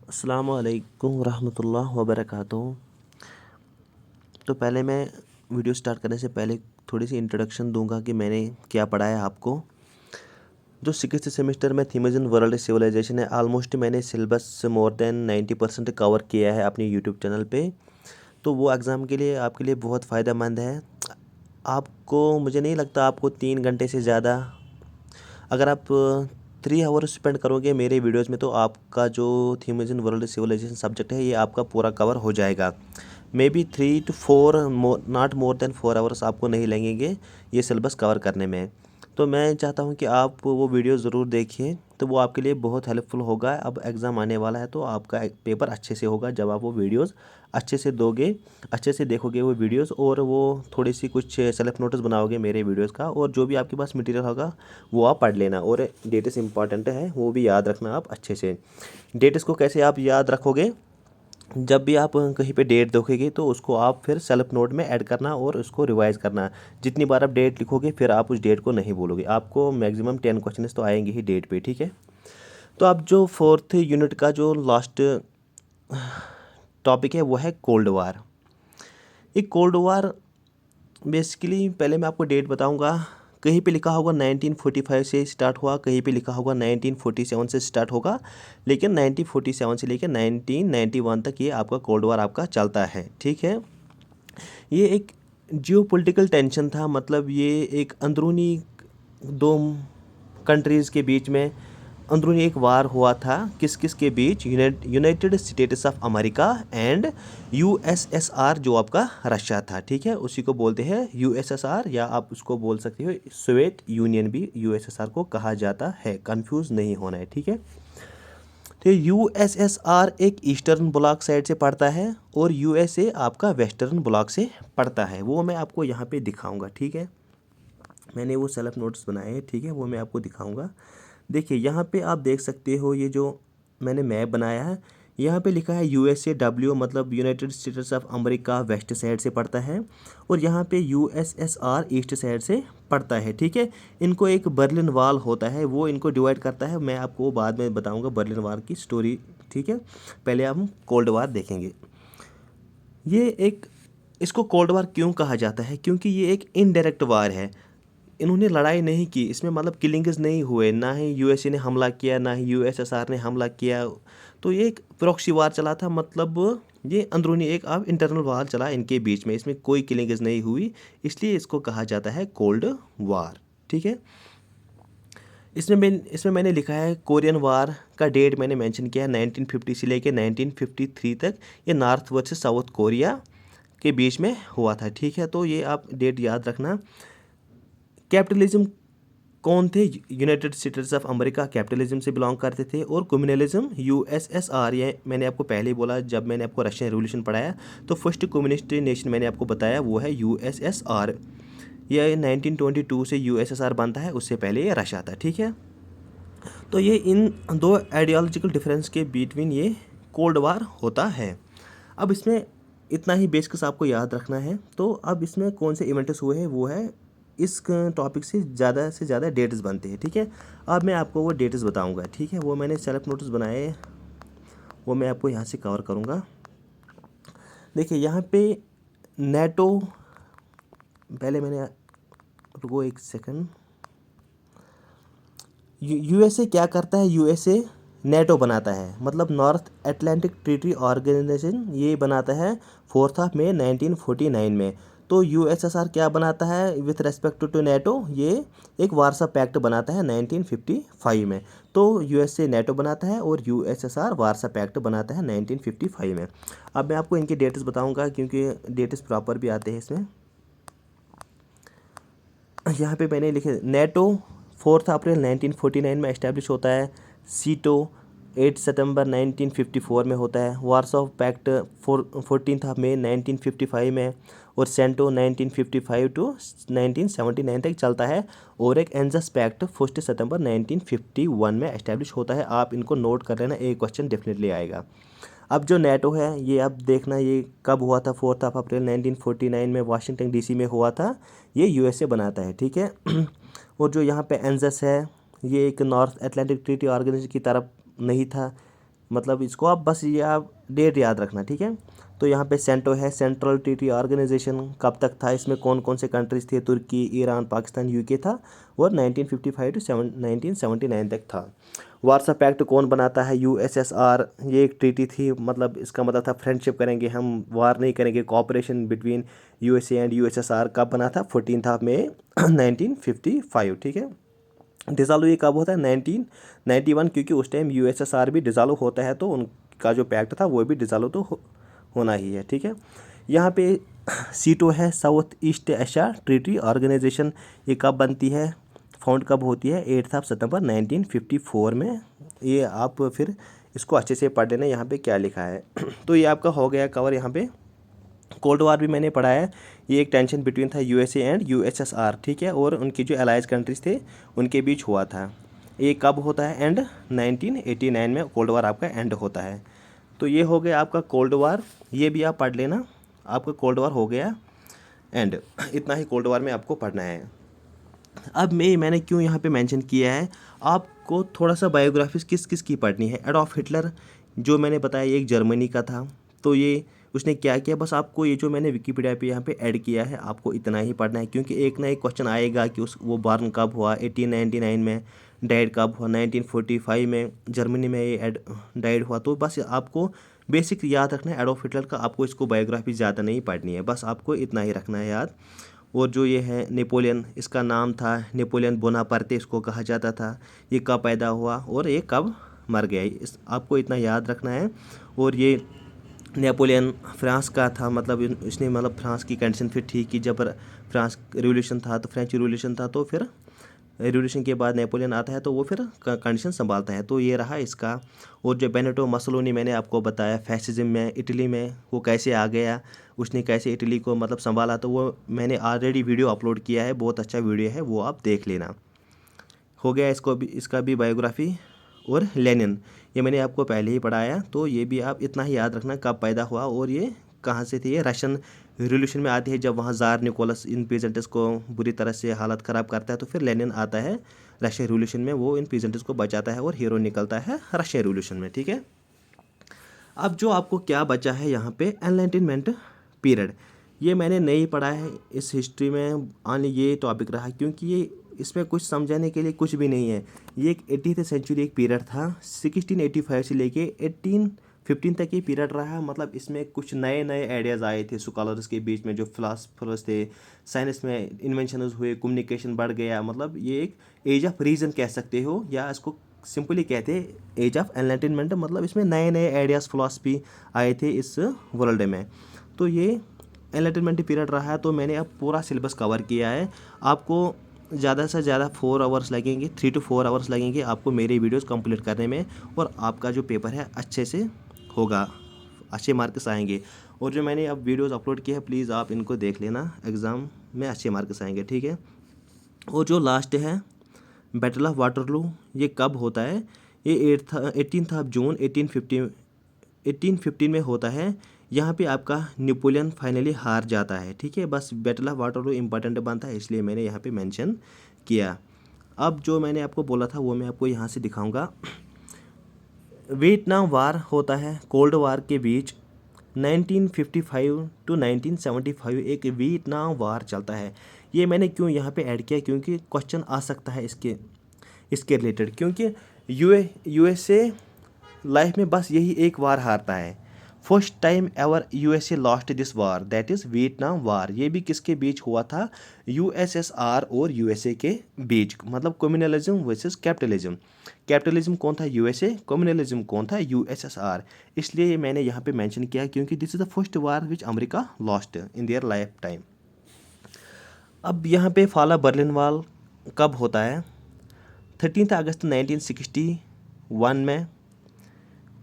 अस्सलामु अलैकुम रहमतुल्लाह व बरकातुहू। तो पहले मैं वीडियो स्टार्ट करने से पहले थोड़ी सी इंट्रोडक्शन दूंगा कि मैंने क्या पढ़ाया आपको। जो 6th सेमेस्टर में थीम्स इन वर्ल्ड सिविलाइजेशन है, ऑलमोस्ट मैंने सिलेबस मोर देन 90% कवर किया है अपने यूट्यूब चैनल पे। तो वो एग्ज़ाम के लिए आपके लिए बहुत फ़ायदेमंद है। आपको, मुझे नहीं लगता आपको 3 घंटे से ज़्यादा, अगर आप 3 आवर स्पेंड करोगे मेरे वीडियोज़ में, तो आपका जो themes in world civilization subject है ये आपका पूरा कवर हो जाएगा। May be 3 to 4, not more than 4 hours आपको नहीं लगेंगे ये सिलेबस कवर करने में। तो मैं चाहता हूँ कि आप वो वीडियो ज़रूर देखिए, तो वो आपके लिए बहुत हेल्पफुल होगा। अब एग्ज़ाम आने वाला है तो आपका पेपर अच्छे से होगा जब आप वो वीडियोज़ अच्छे से दोगे, अच्छे से देखोगे वो वीडियोज़, और वो थोड़ी सी कुछ सेल्फ नोटिस बनाओगे मेरे वीडियोज़ का, और जो भी आपके पास मटेरियल होगा वो आप पढ़ लेना। और डेट्स इंपॉर्टेंट है, वो भी याद रखना आप अच्छे से। डेट्स को कैसे आप याद रखोगे? जब भी आप कहीं पे डेट देखोगे तो उसको आप फिर सेल्फ नोट में ऐड करना और उसको रिवाइज करना। जितनी बार आप डेट लिखोगे फिर आप उस डेट को नहीं भूलोगे। आपको मैक्सिमम 10 क्वेश्चंस तो आएंगे ही डेट पे, ठीक है। तो अब जो 4th यूनिट का जो लास्ट टॉपिक है वो है कोल्ड वार। ये कोल्ड वार बेसिकली, पहले मैं आपको डेट बताऊंगा। कहीं पे लिखा होगा 1945 से स्टार्ट हुआ, कहीं पे लिखा होगा 1947 से स्टार्ट होगा, लेकिन 1947 से लेकर 1991 तक ये आपका कोल्ड वार आपका चलता है, ठीक है। ये एक जियोपॉलिटिकल टेंशन था, मतलब ये एक अंदरूनी दो कंट्रीज़ के बीच में अंदरूनी एक वार हुआ था। किस किस के बीच? United States of America and USSR, जो आपका रशिया था, ठीक है। उसी को बोलते हैं यूएसएसआर, या आप उसको बोल सकते हो सोवियत यूनियन भी यूएसएसआर को कहा जाता है। कंफ्यूज नहीं होना है, ठीक है। तो यूएसएसआर एक ईस्टर्न ब्लॉक साइड से पड़ता है और यूएसए आपका वेस्टर्न ब्लॉक से पड़ता है। वो मैं आपको यहाँ पे दिखाऊंगा, ठीक है। मैंने वो सेल्फ नोट्स बनाए हैं, ठीक है, वो मैं आपको दिखाऊंगा। देखिए यहाँ पे आप देख सकते हो, ये जो मैंने मैप बनाया है, यहाँ पे लिखा है यूएसए डब्ल्यू, मतलब United States of America west side से पड़ता है, और यहाँ पे यूएसएसआर ईस्ट साइड से पड़ता है, ठीक है। इनको एक बर्लिन वॉल होता है, वो इनको डिवाइड करता है। मैं आपको बाद में बताऊँगा बर्लिन वॉल की स्टोरी, ठीक है। पहले हम कोल्ड वार देखेंगे। ये एक, इसको कोल्ड वार क्यों कहा जाता है? क्योंकि ये एक इनडायरेक्ट वार है। इन्होंने लड़ाई नहीं की, इसमें मतलब किलिंग्स नहीं हुए, ना ही यूएसए ने हमला किया, ना ही यूएसएसआर ने हमला किया। तो ये एक प्रॉक्सी वार चला था, मतलब ये अंदरूनी एक अब इंटरनल वार चला इनके बीच में, इसमें कोई किलिंग्स नहीं हुई, इसलिए इसको कहा जाता है कोल्ड वार, ठीक है। इसमें मैंने लिखा है कोरियन वार का डेट मैंने मेंशन किया है 1950 से लेकर 1953 तक। ये नॉर्थ वर्सेस साउथ कोरिया के बीच में हुआ था, ठीक है। तो ये आप डेट याद रखना। कैपिटलिज्म कौन थे? United States of America capitalism से बिलोंग करते थे, और कम्युनलिज्म यूएसएसआर। ये मैंने आपको पहले ही बोला जब मैंने आपको रशियन रेवोल्यूशन पढ़ाया, तो फर्स्ट कम्युनिस्ट नेशन मैंने आपको बताया वो है यूएसएसआर। ये 1922 से यूएसएसआर बनता है, उससे पहले ये रशिया था, ठीक है। तो ये इन दो आइडियोलॉजिकल डिफरेंस के बिटवीन ये कोल्ड वार होता है। अब इसमें इतना ही बेसिक्स आपको याद रखना है। तो अब इसमें कौन से इवेंट्स हुए हैं, वो है इस टॉपिक से ज़्यादा डेट्स बनते हैं, ठीक है। अब मैं आपको वो डेट्स बताऊंगा, ठीक है। वो मैंने सेल्फ नोट्स बनाए, वो मैं आपको यहाँ से कवर करूँगा। देखिए यहाँ पे नेटो, पहले मैंने, रुको एक सेकंड। यूएसए क्या करता है? यूएसए नेटो बनाता है, मतलब नॉर्थ अटलांटिक ट्रीटी ऑर्गेनाइजेशन, ये बनाता है 4 मई 1949 में। तो यूएसएसआर क्या बनाता है विथ रेस्पेक्ट टू नेटो? ये एक वार्सा पैक्ट बनाता है 1955 में। तो यूएसए नेटो बनाता है और यूएसएसआर वार्सा पैक्ट बनाता है 1955 में। अब मैं आपको इनके डेट्स बताऊंगा क्योंकि डेट्स प्रॉपर भी आते हैं इसमें। यहाँ पे मैंने लिखे नेटो 4 अप्रैल 1949 में इस्टेब्लिश होता है। सीटो 8 सितंबर 1954 में होता है। वार्सो पैक्ट 14 मई 1955 में, और सेंटो 1955 टू 1979 तक चलता है। और एक एंजस पैक्ट 1 सितंबर 1951 में इस्टेब्लिश होता है। आप इनको नोट कर लेना, एक क्वेश्चन डेफिनेटली आएगा। अब जो नेटो है ये अब देखना ये कब हुआ था? 4 अप्रैल 1949 में वाशिंगटन डीसी में हुआ था। ये यूएसए बनाता है, ठीक है। और जो यहाँ पे एंजस है, ये एक नॉर्थ अटलांटिक ट्रीटी ऑर्गेनाइजेशन की तरफ नहीं था, मतलब इसको आप बस ये आप डेट याद रखना, ठीक है। तो यहाँ पे सेंटो है, सेंट्रल ट्रीटी ऑर्गेनाइजेशन, कब तक था, इसमें कौन कौन से कंट्रीज थे, तुर्की, ईरान, पाकिस्तान, यूके था, और 1955 टू 1979 तक था। वार्सा पैक्ट कौन बनाता है, यूएसएसआर, ये एक ट्रीटी थी, मतलब इसका मतलब था फ्रेंडशिप करेंगे हम, वार नहीं करेंगे, cooperation between USA and USSR. कब बना था, 14 मई 1955, ठीक है। डिज़ाल्व ये कब होता है, 1991, क्योंकि उस टाइम यूएसएसआर भी डिज़ाल्व होता है, तो उनका जो पैक्ट था वो भी डिज़ाल्व तो होना ही है, ठीक है। यहाँ पे सीटो है, South East Asia Treaty Organization, ये कब बनती है, फाउंड कब होती है, 8 सितंबर 1954 में। ये आप फिर इसको अच्छे से पढ़ लेना, यहाँ पे क्या लिखा है। तो ये आपका हो गया कवर। यहाँ पे कोल्ड वार भी मैंने पढ़ा है, ये एक टेंशन बिटवीन था यूएसए एंड यूएसएसआर, ठीक है, और उनकी जो अलाइज कंट्रीज थे उनके बीच हुआ था। ये कब होता है, एंड 1989 में कोल्ड वार आपका एंड होता है। तो ये हो गया आपका कोल्ड वार, ये भी आप पढ़ लेना, आपका कोल्ड वार हो गया एंड। इतना ही कोल्ड वार में आपको पढ़ना है। अब मैंने क्यों यहाँ पे मेंशन किया है, आपको थोड़ा सा बायोग्राफीज किस किस की पढ़नी है। एडोल्फ हिटलर जो मैंने बताया ये एक जर्मनी का था, तो ये उसने क्या किया, बस आपको ये जो मैंने विकीपीडिया पे यहाँ पे ऐड किया है आपको इतना ही पढ़ना है, क्योंकि एक ना एक क्वेश्चन आएगा कि वो बॉर्न कब हुआ, 1899 में, डाइड कब हुआ, 1945 में जर्मनी में ये डाइड हुआ। तो बस आपको बेसिक याद रखना है एडोल्फ हिटलर का, आपको इसको बायोग्राफी ज़्यादा नहीं पढ़नी है, बस आपको इतना ही रखना है याद। और जो ये है नेपोलियन, इसका नाम था नेपोलियन बोनापार्टे, इसको कहा जाता था, ये कब पैदा हुआ और ये कब मर गया, इस आपको इतना याद रखना है। और ये नेपोलियन फ्रांस का था, मतलब इसने मतलब फ्रांस की कंडीशन फिर ठीक की, जब फ्रांस रिवॉल्यूशन था, तो फ्रेंच रिवॉल्यूशन था, तो फिर रिवॉल्यूशन के बाद नेपोलियन आता है, तो वो फिर कंडीशन संभालता है। तो ये रहा इसका। और जो बेनेटो मसोलिनी मैंने आपको बताया फैसिज्म में इटली में वो कैसे आ गया, उसने कैसे इटली को मतलब संभाला, तो वो मैंने ऑलरेडी वीडियो अपलोड किया है, बहुत अच्छा वीडियो है, वो आप देख लेना। हो गया इसको भी, इसका भी बायोग्राफी। और लेनिन ये मैंने आपको पहले ही पढ़ाया, तो ये भी आप इतना ही याद रखना कब पैदा हुआ और ये कहाँ से थे। ये रशियन रिवॉल्यूशन में आती है, जब वहाँ ज़ार निकोलस इन पीजेंट्स को बुरी तरह से हालत ख़राब करता है, तो फिर लेनिन आता है रशियन रिवॉल्यूशन में, वो इन पीजेंट्स को बचाता है और हीरो निकलता है रशियन रिवॉल्यूशन में, ठीक है। अब जो आपको क्या बचा है यहाँ पे, एनलाइटनमेंट पीरियड, ये मैंने नहीं पढ़ा है इस हिस्ट्री में, आने ये टॉपिक रहा, क्योंकि ये इसमें कुछ समझाने के लिए कुछ भी नहीं है। ये एक 80th सेंचुरी एक पीरियड था, 1685 से लेके 1815 तक ये पीरियड रहा। मतलब इसमें कुछ नए नए आइडियाज़ आए थे स्कॉलर्स के बीच में, जो फिलासफर्स थे, साइंस में इन्वेंशंस हुए, कम्युनिकेशन बढ़ गया। मतलब ये एक एज ऑफ रीजन कह सकते हो, या इसको सिंपली कहते हैं एज ऑफ एनलाइटनमेंट। मतलब इसमें नए नए आइडियाज़ फिलासफी आए थे इस वर्ल्ड में, तो ये एनलाइटनमेंट पीरियड रहा है। तो मैंने अब पूरा सिलेबस कवर किया है, आपको ज़्यादा से ज़्यादा 4 आवर्स लगेंगे, 3 to 4 आवर्स लगेंगे आपको मेरे वीडियोस कंप्लीट करने में, और आपका जो पेपर है अच्छे से होगा, अच्छे मार्क्स आएंगे। और जो मैंने अब वीडियोस अपलोड किए हैं प्लीज़ आप इनको देख लेना, एग्ज़ाम में अच्छे मार्क्स आएंगे, ठीक है। और जो लास्ट है बैटल ऑफ वाटरलू, ये कब होता है, ये 18 जून 1815 में होता है। यहाँ पे आपका नेपोलियन फाइनली हार जाता है, ठीक है। बस बैटल ऑफ वाटरलू इंपॉर्टेंट बनता है, इसलिए मैंने यहाँ पे मेंशन किया। अब जो मैंने आपको बोला था वो मैं आपको यहाँ से दिखाऊंगा। वियतनाम वार होता है कोल्ड वार के बीच, 1955 टू 1975 एक वियतनाम वार चलता है। ये मैंने क्यों यहाँ पे ऐड किया, क्योंकि क्वेश्चन आ सकता है इसके रिलेटेड, क्योंकि यूएसए लाइफ में बस यही एक वार हारता है। First time ever USA lost this war, that is Vietnam वार। ये भी किसके बीच हुआ था, यूएसएसआर और यूएसए के बीच, मतलब कम्युनलिज्म वर्सेस कैपिटलिज्म। कैपिटलिज्म कौन था, यूएसए, कम्युनलिज्म कौन था, यूएसएसआर। इसलिए मैंने यहाँ पे मेंशन किया, क्योंकि this is the first war which America lost in their life time. अब यहाँ पे फॉल ऑफ बर्लिन वॉल कब होता है, 13 अगस्त 1961 में।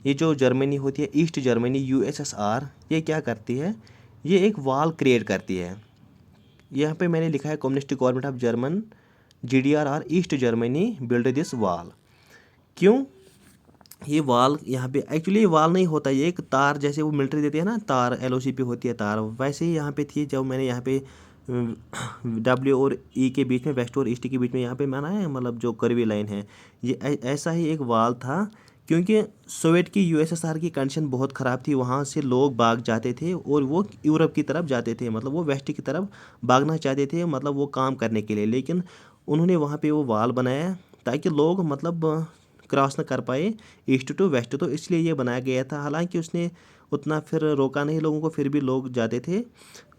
ये जो जर्मनी होती है, ईस्ट जर्मनी, यूएसएसआर, ये क्या करती है, ये एक वॉल क्रिएट करती है। यहाँ पे मैंने लिखा है communist government of German GDR और East Germany build this wall. क्यों ये वॉल, यहाँ पे एक्चुअली ये वॉल नहीं होता, ये एक तार, जैसे वो मिलिट्री देती है ना तार, एलओसी पे होती है तार, वैसे ही यहाँ पे थी। जब मैंने यहाँ पे डब्ल्यू और ई के बीच में, वेस्ट और ईस्ट के बीच में यहाँ पे माना है, मतलब जो कर्वी लाइन है, ये ऐसा ही एक वॉल था क्योंकि सोवियत की यूएसएसआर की कंडीशन बहुत ख़राब थी, वहाँ से लोग भाग जाते थे और वो यूरोप की तरफ जाते थे, मतलब वो वेस्ट की तरफ भागना चाहते थे, मतलब वो काम करने के लिए। लेकिन उन्होंने वहाँ पे वो वाल बनाया ताकि लोग मतलब क्रॉस ना कर पाए ईस्ट टू वेस्ट, तो इसलिए ये बनाया गया था। हालांकि उसने उतना फिर रोका नहीं लोगों को, फिर भी लोग जाते थे।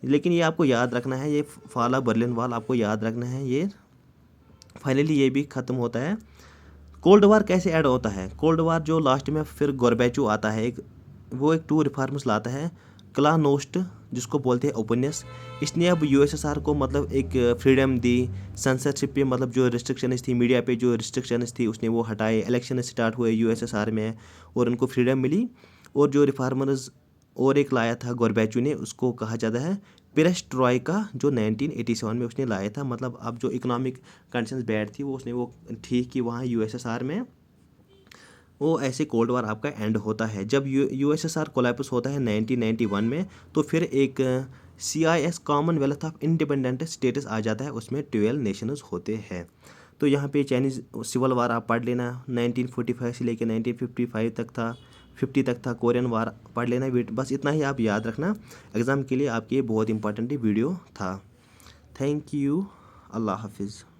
लेकिन ये आपको याद रखना है, ये फॉल ऑफ बर्लिन वॉल आपको याद रखना है। ये फाइनली ये भी ख़त्म होता है। कोल्ड वार कैसे ऐड होता है? कोल्ड वार जो लास्ट में फिर गोरबैचो आता है, वो एक टू रिफॉर्म्स लाता है। क्लानोस्ट जिसको बोलते हैं ओपननेस, इसने अब यूएसएसआर को मतलब एक फ्रीडम दी। सेंसरशिप पे मतलब जो रिस्ट्रिक्शंस थी, मीडिया पे जो रिस्ट्रिक्शंस थी उसने वो हटाए। इलेक्शन स्टार्ट हुए यूएसएसआर में और उनको फ्रीडम मिली। और जो रिफॉर्मर्स और एक लाया था गोरबैचो ने, उसको कहा जाता है पेरेस्ट्रॉइका, जो 1987 में उसने लाया था। मतलब अब जो इकोनॉमिक कंडीशंस बैड थी वो उसने वो ठीक की वहाँ यूएसएसआर में। वो ऐसे कोल्ड वार आपका एंड होता है। जब यूएसएसआर कोलैप्स होता है 1991 में, तो फिर एक CIS Commonwealth of Independent States आ जाता है, उसमें 12 नेशंस होते हैं। तो यहाँ पे चाइनीज़ सिविल वार आप पढ़ लेना, 1945 से लेकर 1955 तक था, 50 तक था। कोरियन वार पढ़ लेना। बस इतना ही आप याद रखना, एग्ज़ाम के लिए आपके ये बहुत इंपॉर्टेंट वीडियो था। Thank you. अल्लाह हाफिज़।